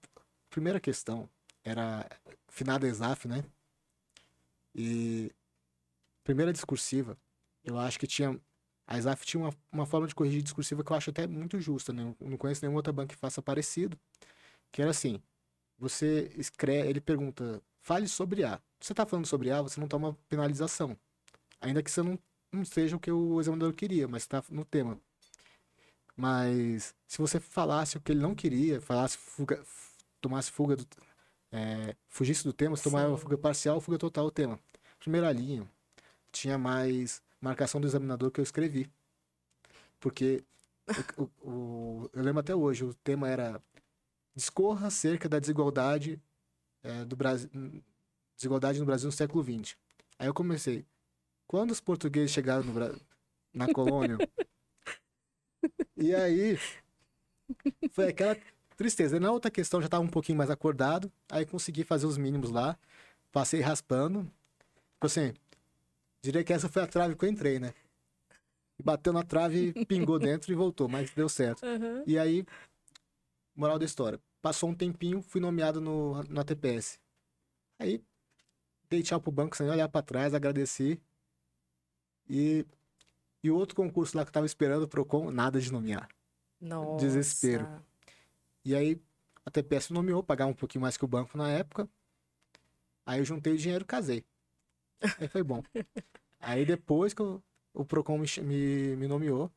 primeira questão era finada ESAF, né? E primeira discursiva, eu acho que tinha... A ESAF tinha uma forma de corrigir discursiva que eu acho até muito justa, né? Eu não conheço nenhuma outra banca que faça parecido. Que era assim, você escreve... Ele pergunta, fale sobre A. Se você tá falando sobre A, você não toma penalização. Ainda que você não seja o que o examinador queria, mas tá no tema. Mas se você falasse o que ele não queria, falasse tomasse fuga fugisse do tema, você tomava Sim. fuga parcial ou fuga total do tema. Primeira linha, tinha mais marcação do examinador que eu escrevi. Porque eu lembro até hoje, o tema era discorra acerca da desigualdade do Brasil, desigualdade no Brasil no século XX. Aí eu comecei, quando os portugueses chegaram na colônia, e aí foi aquela tristeza. Na outra questão já estava um pouquinho mais acordado, aí consegui fazer os mínimos lá, passei raspando. Tipo assim, diria que essa foi a trave que eu entrei, né? Bateu na trave, pingou dentro e voltou, mas deu certo. Uhum. E aí, moral da história, passou um tempinho, fui nomeado na TPS. Aí, dei tchau pro banco sem olhar pra trás, agradeci. E o outro concurso lá que eu tava esperando, o Procon, nada de nomear. Desespero. Nossa. E aí, a TPS nomeou, pagava um pouquinho mais que o banco na época. Aí eu juntei o dinheiro e casei. Aí foi bom. Aí depois que o Procon me nomeou.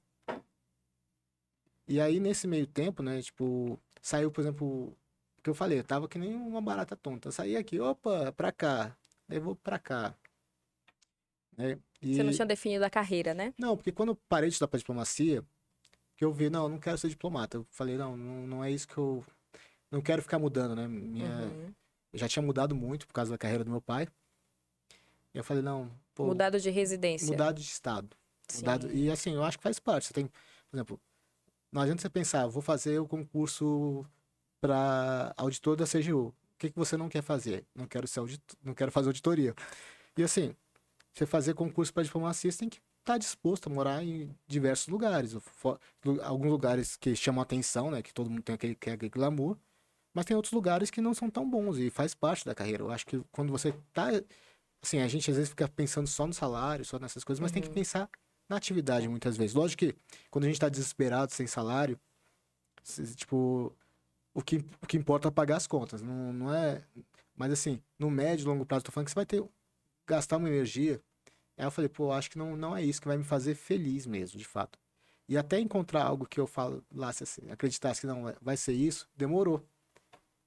E aí nesse meio tempo, né, tipo, saiu, por exemplo, o que eu falei, eu tava que nem uma barata tonta. Eu saí aqui, opa, pra cá. Aí vou pra cá. Né? Você não E. tinha definido a carreira, né? Não, porque quando eu parei de estudar pra diplomacia, que eu vi, não, eu não quero ser diplomata. Eu falei, não é isso que eu. Não quero ficar mudando, né? Uhum. Eu já tinha mudado muito por causa da carreira do meu pai. E eu falei, não, pô, Mudado de residência. mudado de estado. Mudado... Sim. E assim, eu acho que faz parte. Você tem, por exemplo, não adianta você pensar, vou fazer o concurso para auditor da CGU. O que que você não quer fazer? Não quero ser auditor, não quero fazer auditoria. E assim, você fazer concurso para diplomacia, você tem que estar disposto a morar em diversos lugares. Alguns lugares que chamam a atenção, né? Que todo mundo tem aquele glamour. Mas tem outros lugares que não são tão bons e faz parte da carreira. Eu acho que quando você tá. Assim, a gente às vezes fica pensando só no salário, só nessas coisas, mas tem que Uhum. pensar na atividade muitas vezes. Lógico que quando a gente tá desesperado, sem salário, tipo, o que importa é pagar as contas. Não é. Mas assim, no médio e longo prazo, eu tô falando que você vai gastar uma energia. Aí eu falei, pô, acho que não é isso que vai me fazer feliz mesmo, de fato. E até encontrar algo que eu falasse assim, acreditasse que não vai ser isso, demorou,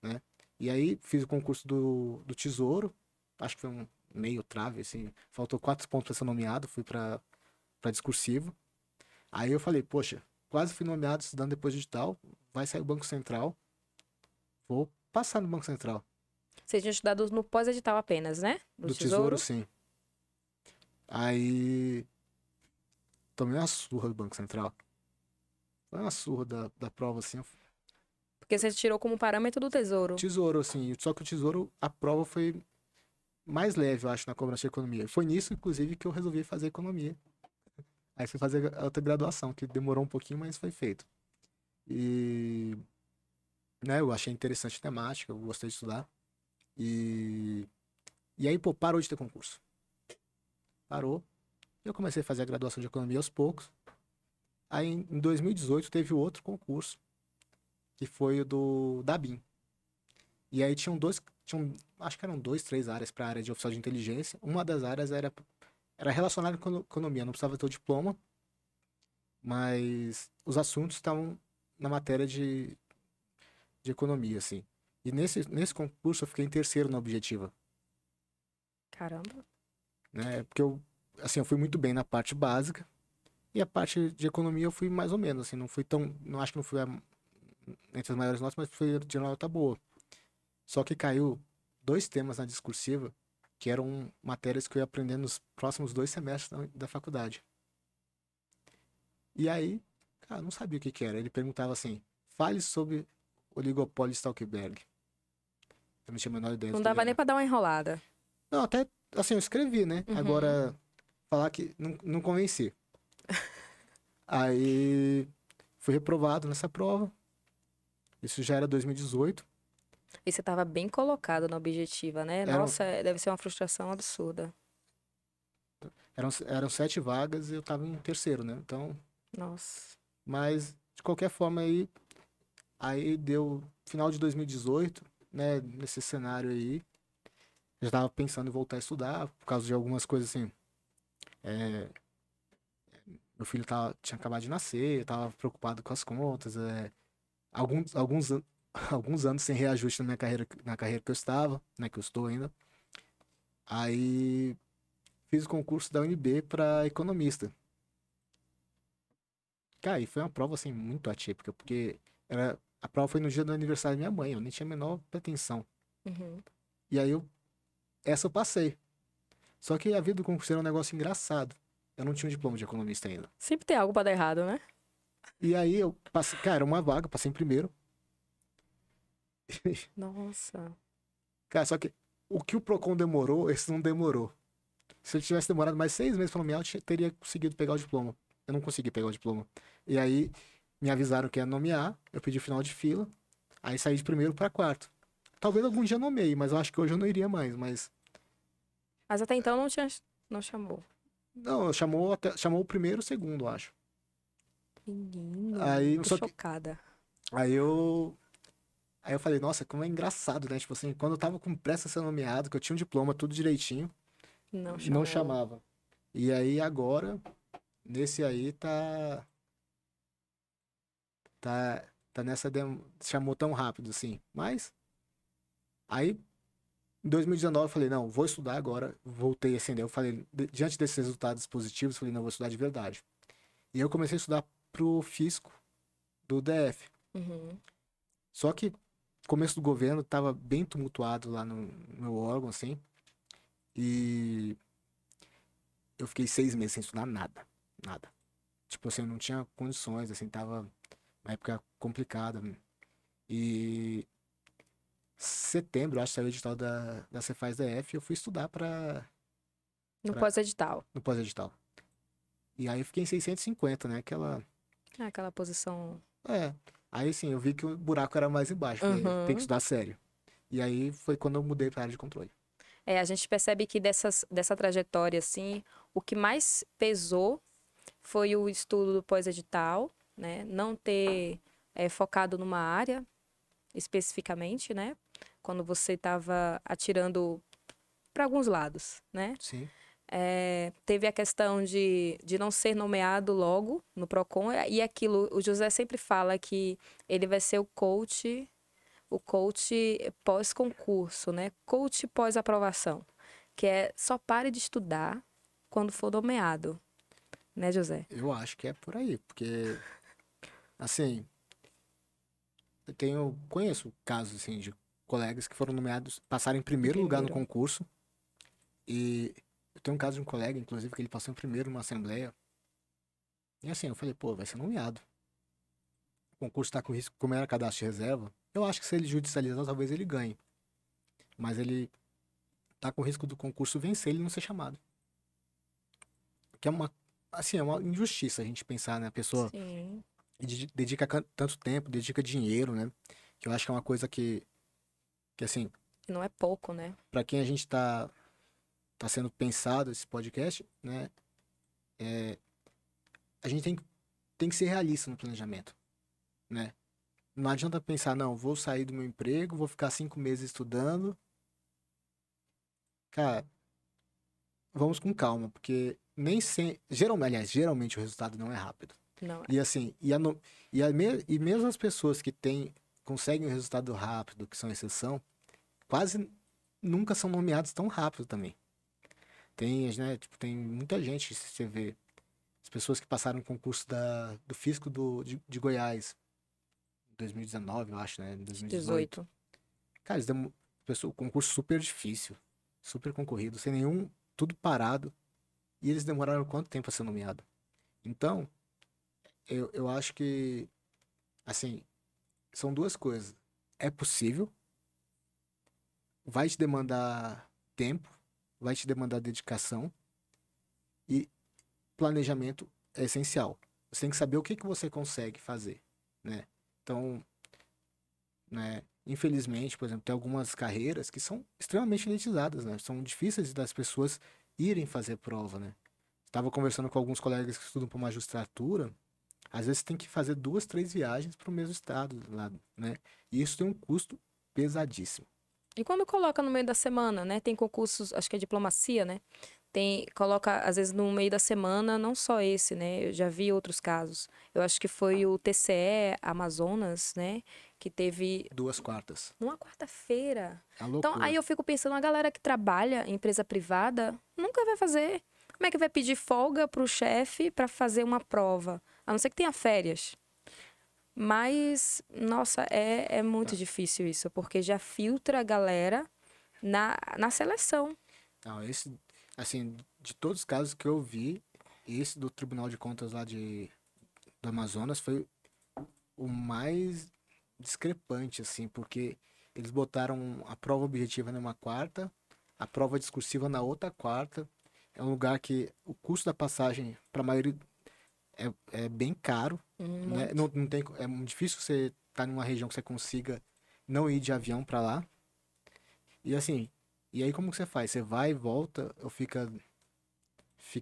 né? E aí fiz o concurso do Tesouro, acho que foi um meio trave, assim, faltou 4 pontos para ser nomeado, fui para discursivo. Aí eu falei, poxa, quase fui nomeado estudando depois de digital, vai sair o Banco Central, vou passar no Banco Central. Você tinha estudado no pós-edital apenas, né? Do Do Tesouro, Tesouro? sim. Aí tomei uma surra do Banco Central. Foi uma surra da prova, assim. Porque você tirou como parâmetro do Tesouro. Tesouro, assim, só que o Tesouro, a prova foi mais leve, eu acho, na cobrança de economia. Foi nisso, inclusive, que eu resolvi fazer economia. Aí fui fazer a outra graduação, que demorou um pouquinho, mas foi feito. E, né, eu achei interessante a temática, eu gostei de estudar. E aí, pô, parou de ter concurso. Parou. Eu comecei a fazer a graduação de economia aos poucos. Aí, em 2018, teve outro concurso, que foi o da BIM. E aí acho que eram três áreas para a área de oficial de inteligência. Uma das áreas era relacionada com economia, não precisava ter o diploma, mas os assuntos estavam na matéria de economia, assim. E nesse concurso eu fiquei em terceiro na objetiva, Caramba. né? Porque eu fui muito bem na parte básica e a parte de economia eu fui mais ou menos, assim, não fui tão, não acho que não fui entre as maiores notas, mas fui de uma nota boa. Só que caiu 2 temas na discursiva que eram matérias que eu ia aprender nos próximos 2 semestres da faculdade. E aí, cara, não sabia o que era. Ele perguntava assim, fale sobre o oligopólio de Stalkenberg. Eu não tinha a menor ideia do Não que dava nem era. pra dar uma enrolada. Não, até, assim, eu escrevi, né? Uhum. Agora, falar que não convenci. Aí fui reprovado nessa prova. Isso já era 2018. E você tava bem colocado na objetiva, né? Eram, Nossa, deve ser uma frustração absurda. eram 7 vagas e eu tava em terceiro, né? Então, Nossa. mas de qualquer forma aí deu final de 2018, né? Nesse cenário aí, eu já tava pensando em voltar a estudar por causa de algumas coisas assim. É, meu filho tinha acabado de nascer, eu tava preocupado com as contas, alguns, alguns anos sem reajuste na carreira que eu estava, né? Que eu estou ainda. Aí fiz o concurso da UNB para economista. Cara, e foi uma prova assim muito atípica, porque a prova foi no dia do aniversário da minha mãe, eu nem tinha a menor pretensão. Uhum. E aí essa eu passei. Só que a vida do concurseiro é um negócio engraçado. Eu não tinha um diploma de economista ainda. Sempre tem algo pra dar errado, né? E aí eu passei, cara, uma vaga, passei em primeiro. Nossa. Cara, só que o que o Procon demorou, esse não demorou. Se eu tivesse demorado mais 6 meses pra nomear, teria conseguido pegar o diploma. Eu não consegui pegar o diploma. E aí me avisaram que ia nomear, eu pedi final de fila, aí saí de primeiro pra quarto. Talvez algum dia nomeie, mas eu acho que hoje eu não iria mais. Mas Mas até então não tinha, não chamou. não, chamou o primeiro e o segundo, eu acho. Menino, Aí tô só que chocada. aí eu aí eu falei, nossa, como é engraçado, né? Tipo assim, quando eu tava com pressa a ser nomeado, que eu tinha um diploma tudo direitinho, Não não chamou. chamava. E aí agora nesse aí tá nessa chamou tão rápido assim. Mas aí em 2019 eu falei, não, vou estudar agora. Voltei assim, daí eu falei, diante desses resultados positivos, eu falei, não, vou estudar de verdade. E eu comecei a estudar pro fisco do DF. Uhum. Só que começo do governo tava bem tumultuado lá no meu órgão, assim. E eu fiquei 6 meses sem estudar nada. Nada. Tipo assim, eu não tinha condições, assim, tava uma época complicada. E setembro, acho que saiu o edital da Cefaz DF, eu fui estudar No pra, pós-edital. no pós-edital. E aí eu fiquei em 650, né? Aquela. É aquela posição. É. Aí sim, eu vi que o buraco era mais embaixo. Falei, tem que Uhum. estudar sério. E aí foi quando eu mudei pra área de controle. É, a gente percebe que dessa trajetória, assim, o que mais pesou foi o estudo do pós-edital, né? Não ter focado numa área especificamente, né? Quando você estava atirando para alguns lados, né? Sim. Teve a questão de não ser nomeado logo no Procon, e aquilo, o José sempre fala que ele vai ser o coach pós-concurso, né? Coach pós-aprovação, que é só pare de estudar quando for nomeado, né, José? Eu acho que é por aí, porque, assim, conheço casos, assim, de colegas que foram nomeados, passaram em Em primeiro lugar no primeiro. concurso, e eu tenho um caso de um colega, inclusive, que ele passou em primeiro numa assembleia, e assim, eu falei, pô, vai ser nomeado. O concurso tá com risco, como era cadastro de reserva, eu acho que se ele judicializar, talvez ele ganhe, mas ele tá com risco do concurso vencer e ele não ser chamado. Que é uma, assim, é uma injustiça a gente pensar, né, a pessoa Sim. dedica tanto tempo, dedica dinheiro, né, que eu acho que é uma coisa que assim, E não é pouco, né? para quem a gente tá sendo pensado esse podcast, né? A gente tem que ser realista no planejamento, né? Não adianta pensar, não, vou sair do meu emprego, vou ficar 5 meses estudando. Cara, vamos com calma, porque nem sempre. Geralmente o resultado não é rápido. Não é. E assim, e mesmo as pessoas que conseguem o resultado rápido, que são exceção, quase nunca são nomeados tão rápido também. Tem, né, tipo, tem muita gente, se você vê, as pessoas que passaram no concurso do Fisco de Goiás, em 2019, eu acho, né? Em 2018. 18. Cara, concurso super difícil, super concorrido, sem nenhum, tudo parado. E eles demoraram quanto tempo a ser nomeado? Então, eu acho que, assim, são duas coisas. É possível, vai te demandar tempo, vai te demandar dedicação, E planejamento é essencial. Você tem que saber o que você consegue fazer, né? Então, né, infelizmente, por exemplo, tem algumas carreiras que são extremamente elitizadas, né? São difíceis das pessoas irem fazer prova, né? Estava conversando com alguns colegas que estudam para magistratura, às vezes tem que fazer 2, 3 viagens para o mesmo estado lá, né? E isso tem um custo pesadíssimo. E quando coloca no meio da semana, né? Tem concursos, acho que é diplomacia, né? Coloca, às vezes, no meio da semana, não só esse, né? Eu já vi outros casos. Eu acho que foi o TCE Amazonas, né? Que teve 2 quartas. numa quarta-feira. É uma Então, loucura. aí eu fico pensando, a galera que trabalha em empresa privada nunca vai fazer. Como é que vai pedir folga pro chefe para fazer uma prova? A não ser que tenha férias. Mas, nossa, é muito difícil isso, porque já filtra a galera na seleção. Não, esse, assim, de todos os casos que eu vi, esse do Tribunal de Contas lá do Amazonas foi o mais discrepante, assim, porque eles botaram a prova objetiva numa quarta, a prova discursiva na outra quarta. É um lugar que o custo da passagem, para a maioria, é bem caro, né? Muito. Não tem, é muito difícil você estar numa região que você consiga não ir de avião para lá. E assim, e aí como que você faz? Você vai e volta, ou fica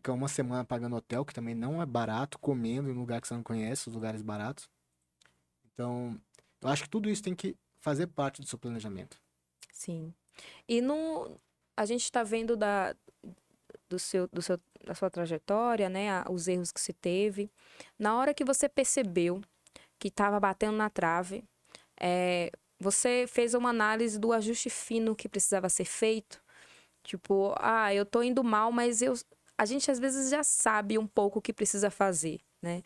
uma semana pagando hotel, que também não é barato, comendo em um lugar que você não conhece, os lugares baratos. Então, eu acho que tudo isso tem que fazer parte do seu planejamento. Sim. E no, a gente está vendo da sua trajetória, né? Os erros que se teve. Na hora que você percebeu que estava batendo na trave, você fez uma análise do ajuste fino que precisava ser feito. Tipo, eu tô indo mal, mas a gente às vezes já sabe um pouco o que precisa fazer, né?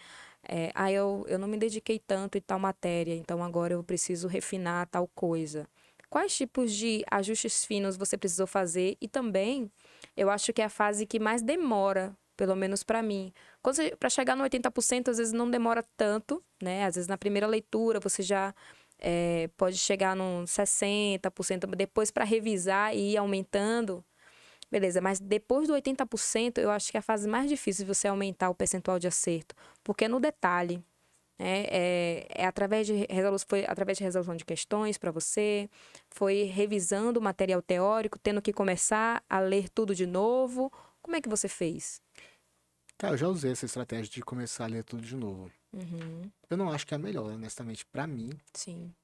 Eu não me dediquei tanto em tal matéria, então agora eu preciso refinar tal coisa. Quais tipos de ajustes finos você precisou fazer? E também, eu acho que é a fase que mais demora, pelo menos para mim. Para chegar no 80%, às vezes não demora tanto, né? Às vezes na primeira leitura você já pode chegar num 60%, depois para revisar e ir aumentando. Beleza, mas depois do 80%, eu acho que é a fase mais difícil de você aumentar o percentual de acerto, porque é no detalhe. Né? Foi através de resolução de questões para você, foi revisando o material teórico, tendo que começar a ler tudo de novo. Como é que você fez? Cara, eu já usei essa estratégia de começar a ler tudo de novo. Uhum, Eu não acho que é a melhor, honestamente, pra mim. sim.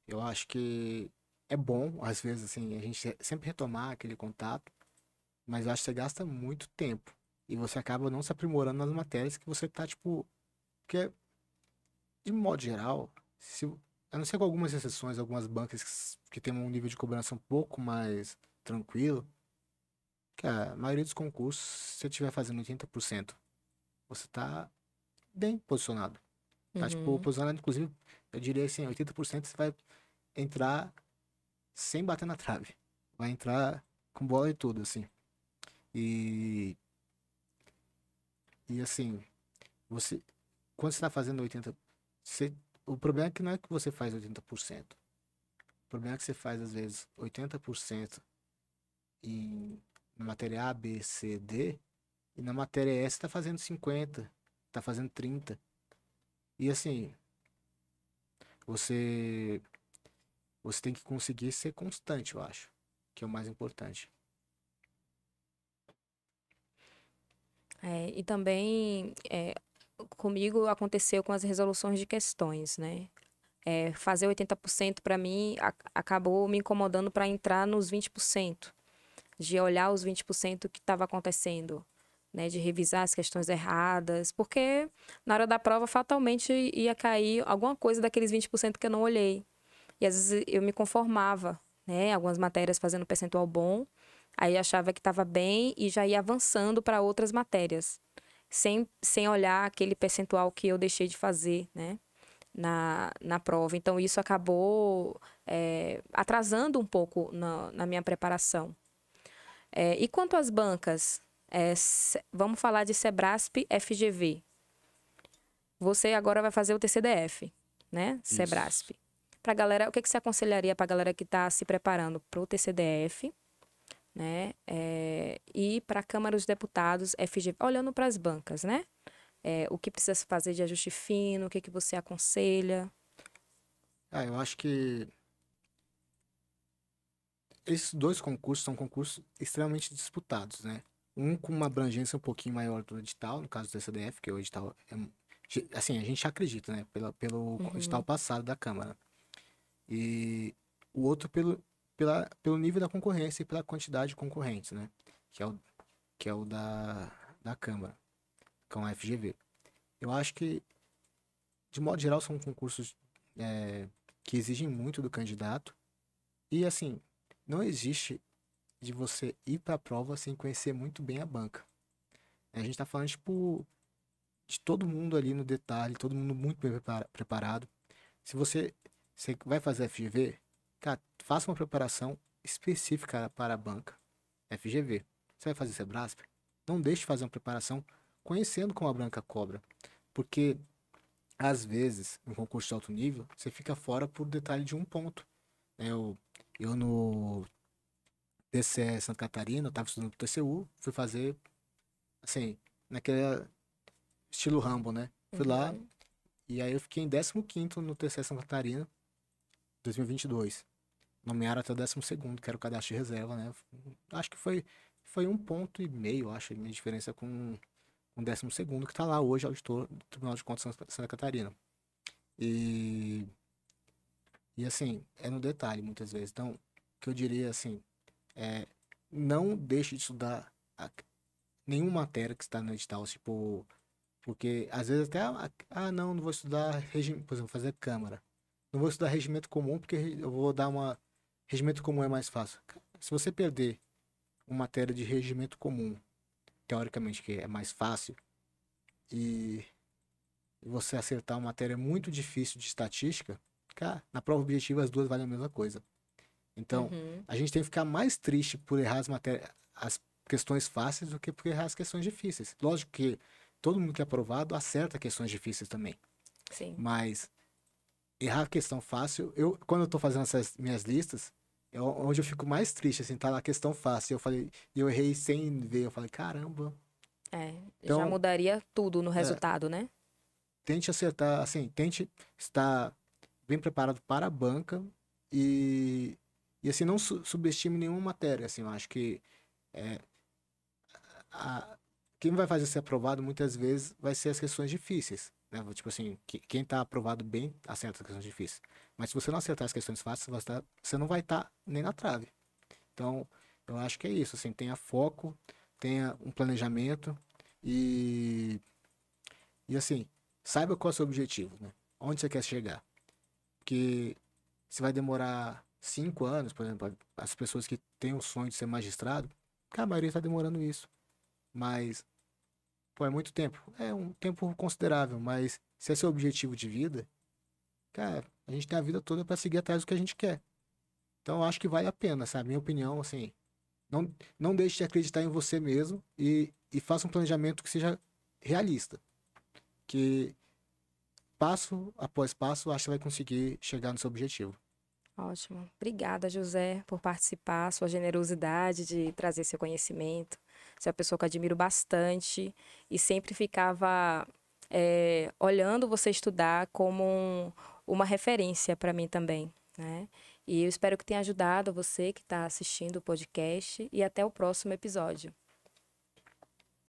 Eu acho que é bom, às vezes, assim, a gente sempre retomar aquele contato, mas eu acho que você gasta muito tempo. E você acaba não se aprimorando nas matérias que você tá, tipo. Porque, de modo geral, a não ser com algumas exceções, algumas bancas que tem um nível de cobrança um pouco mais tranquilo, que a maioria dos concursos, se você estiver fazendo 80%, você tá bem posicionado. Tá, tipo, Uhum. posicionado, inclusive, eu diria assim, 80% você vai entrar sem bater na trave. Vai entrar com bola e tudo, assim. E, e assim, você, quando você tá fazendo 80%, o problema é que não é que você faz 80%. O problema é que você faz, às vezes, 80% na matéria A, B, C, D, e na matéria E você tá fazendo 50%, tá fazendo 30%. E assim, você, você tem que conseguir ser constante, eu acho, que é o mais importante. E também, comigo aconteceu com as resoluções de questões, né? Fazer 80% para mim acabou me incomodando para entrar nos 20%, de olhar os 20% que estava acontecendo, né, de revisar as questões erradas, porque na hora da prova fatalmente ia cair alguma coisa daqueles 20% que eu não olhei. E às vezes eu me conformava, né, algumas matérias fazendo percentual bom, aí achava que estava bem e já ia avançando para outras matérias, sem olhar aquele percentual que eu deixei de fazer, né? Na prova. Então, isso acabou atrasando um pouco na minha preparação. E quanto às bancas, vamos falar de Sebrasp FGV. Você agora vai fazer o TCDF, né? Isso. Sebrasp. Para galera, o que você aconselharia para a galera que está se preparando para o TCDF, né? E para a Câmara dos Deputados, FGV, olhando para as bancas, né? O que precisa se fazer de ajuste fino, o que você aconselha? Eu acho que esses dois concursos são concursos extremamente disputados, né? Um com uma abrangência um pouquinho maior do edital, no caso do SDF, que o edital assim, a gente acredita, né? Pelo edital passado da Câmara. E o outro pelo nível da concorrência e pela quantidade de concorrentes, né? Que é o da Câmara, com a FGV. Eu acho que, de modo geral, são concursos que exigem muito do candidato. E, assim, não existe de você ir para a prova sem conhecer muito bem a banca. A gente está falando, tipo, de todo mundo ali no detalhe, todo mundo muito bem preparado. Se você vai fazer FGV, cara, faça uma preparação específica para a banca FGV. Você vai fazer Sebrasp? Não deixe de fazer uma preparação conhecendo como a banca cobra. Porque, às vezes, no concurso de alto nível, você fica fora por detalhe de um ponto. Eu no TCE Santa Catarina, eu estava estudando pro TCU, fui fazer, assim, naquele estilo Rambo, né? Fui lá, Uhum. e aí eu fiquei em 15º no TCE Santa Catarina, 2022. Nomearam até o 12º, que era o cadastro de reserva, né? Acho que foi 1,5 ponto, acho, a minha diferença com o 12º, que tá lá hoje, auditor do Tribunal de Contas de Santa Catarina. E, e assim, é no detalhe, muitas vezes. Então, o que eu diria, assim, é não deixe de estudar nenhuma matéria que está no edital, tipo, porque às vezes até, não vou estudar regime, por exemplo, fazer câmara. Não vou estudar regimento comum porque eu vou dar uma. Regimento comum é mais fácil. Se você perder uma matéria de regimento comum, teoricamente que é mais fácil, e você acertar uma matéria muito difícil de estatística, cara, na prova objetiva as duas valem a mesma coisa. Então, Uhum. a gente tem que ficar mais triste por errar as questões fáceis do que por errar as questões difíceis. Lógico que todo mundo que é aprovado acerta questões difíceis também. Sim. Mas errar a questão fácil, quando eu tô fazendo essas minhas listas, é onde eu fico mais triste, assim, tá lá a questão fácil. Eu errei sem ver, eu falei, caramba. Já Então, mudaria tudo no é, resultado, né? tente acertar, assim, tente estar bem preparado para a banca e, e assim, não subestime nenhuma matéria, assim, eu acho que é, quem vai fazer ser aprovado muitas vezes vai ser as questões difíceis, né? Tipo assim, quem tá aprovado bem acerta as questões difíceis. Mas se você não acertar as questões fáceis, você não vai estar nem na trave. Então, eu acho que é isso, assim, tenha foco, tenha um planejamento e, e assim, saiba qual é o seu objetivo, né? Onde você quer chegar. Porque se vai demorar 5 anos, por exemplo, as pessoas que têm o sonho de ser magistrado, cara, a maioria está demorando isso. Mas pô, é muito tempo. É um tempo considerável, mas se é seu objetivo de vida, cara, a gente tem a vida toda para seguir atrás do que a gente quer. Então eu acho que vale a pena, sabe? Minha opinião, assim, não deixe de acreditar em você mesmo e faça um planejamento que seja realista. Que passo após passo, acho que você vai conseguir chegar no seu objetivo. Ótimo. Obrigada, José, por participar, sua generosidade de trazer seu conhecimento. Você é uma pessoa que eu admiro bastante e sempre ficava olhando você estudar como uma referência para mim também, né? E eu espero que tenha ajudado você que está assistindo o podcast e até o próximo episódio.